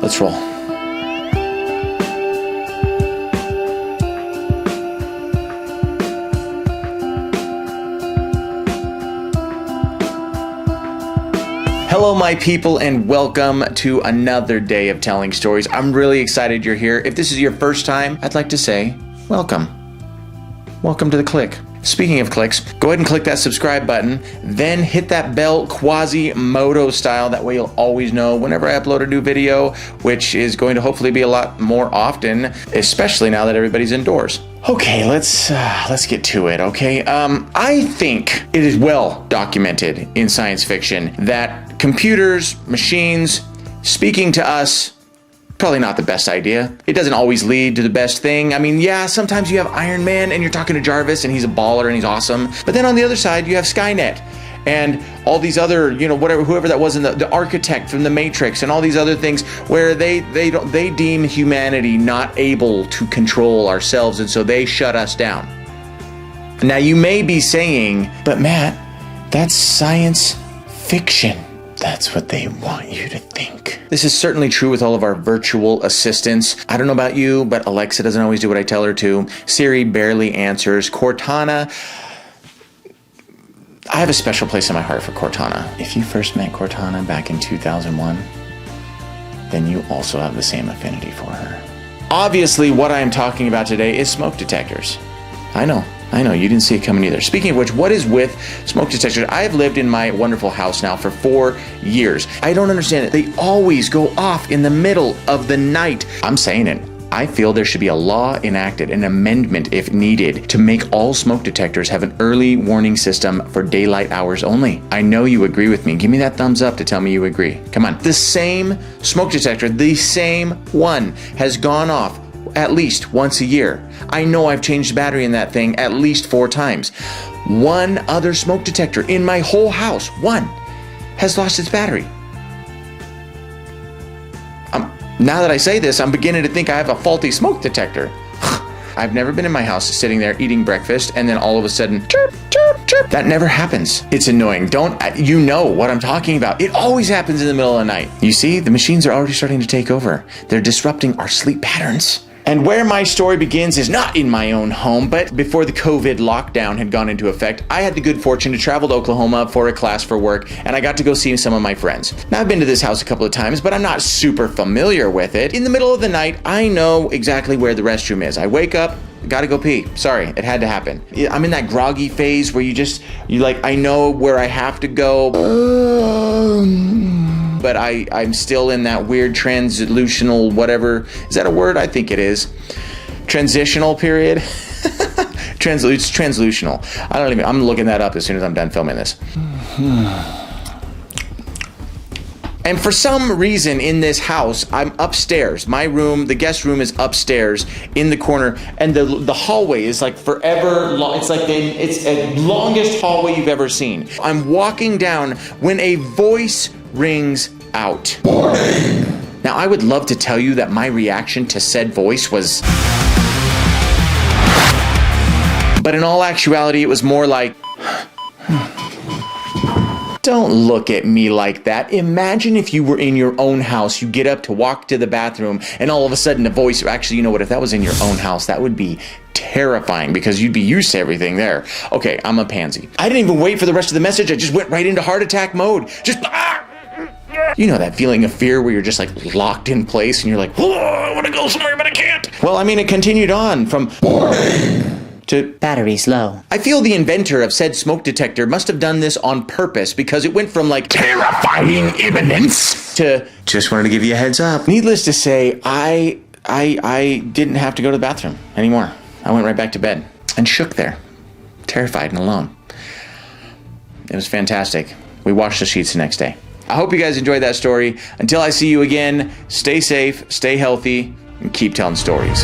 Let's roll. Hello, my people, and welcome to another day of telling stories. I'm really excited you're here. If this is your first time, I'd like to say welcome. Welcome to the click. Speaking of clicks, go ahead and click that subscribe button, then hit that bell Quasimodo style. That way you'll always know whenever I upload a new video, which is going to hopefully be a lot more often, especially now that everybody's indoors. Okay, let's get to it, okay? I think it is well documented in science fiction that computers, machines, speaking to us, probably not the best idea. It doesn't always lead to the best thing. I mean, yeah, sometimes you have Iron Man and you're talking to Jarvis and he's a baller and he's awesome. But then on the other side, you have Skynet and all these other, whoever that was in the architect from the Matrix and all these other things where they deem humanity not able to control ourselves, and so they shut us down. Now you may be saying, but Matt, that's science fiction. That's what they want you to think. This is certainly true with all of our virtual assistants. I don't know about you, but Alexa doesn't always do what I tell her to. Siri barely answers. Cortana, I have a special place in my heart for Cortana. If you first met Cortana back in 2001, then you also have the same affinity for her. Obviously, what I am talking about today is smoke detectors. I know, you didn't see it coming either. Speaking of which, what is with smoke detectors? I have lived in my wonderful house now for 4 years. I don't understand it. They always go off in the middle of the night. I'm saying it. I feel there should be a law enacted, an amendment if needed, to make all smoke detectors have an early warning system for daylight hours only. I know you agree with me. Give me that thumbs up to tell me you agree. Come on. The same smoke detector, the same one, has gone off at least once a year. I know I've changed the battery in that thing at least 4 times. One other smoke detector in my whole house, one, has lost its battery. Now that I say this, I'm beginning to think I have a faulty smoke detector. I've never been in my house sitting there eating breakfast and then all of a sudden, chirp, chirp, chirp. That never happens. It's annoying. You know what I'm talking about. It always happens in the middle of the night. You see, the machines are already starting to take over. They're disrupting our sleep patterns. And where my story begins is not in my own home, but before the COVID lockdown had gone into effect, I had the good fortune to travel to Oklahoma for a class for work, and I got to go see some of my friends. Now, I've been to this house a couple of times, but I'm not super familiar with it. In the middle of the night, I know exactly where the restroom is. I wake up, gotta go pee. Sorry, it had to happen. I'm in that groggy phase where I know where I have to go. But I'm still in that weird transitional whatever. Is that a word? I think it is. Transitional period. It's translutional. I'm looking that up as soon as I'm done filming this. And for some reason in this house, I'm upstairs. My room, the guest room, is upstairs in the corner, and the hallway is like forever long. It's like it's the longest hallway you've ever seen. I'm walking down when a voice rings out. Warning! Now, I would love to tell you that my reaction to said voice was... But in all actuality, it was more like... Don't look at me like that. Imagine if you were in your own house, you get up to walk to the bathroom, and all of a sudden a voice... Actually, you know what? If that was in your own house, that would be terrifying because you'd be used to everything there. Okay, I'm a pansy. I didn't even wait for the rest of the message. I just went right into heart attack mode. You know that feeling of fear where you're just like locked in place and you're like, oh, I want to go somewhere, but I can't. Well, I mean, it continued on from warning to battery's low. I feel the inventor of said smoke detector must have done this on purpose because it went from like terrifying imminence to just wanted to give you a heads up. Needless to say, I didn't have to go to the bathroom anymore. I went right back to bed and shook there, terrified and alone. It was fantastic. We washed the sheets the next day. I hope you guys enjoyed that story. Until I see you again, stay safe, stay healthy, and keep telling stories.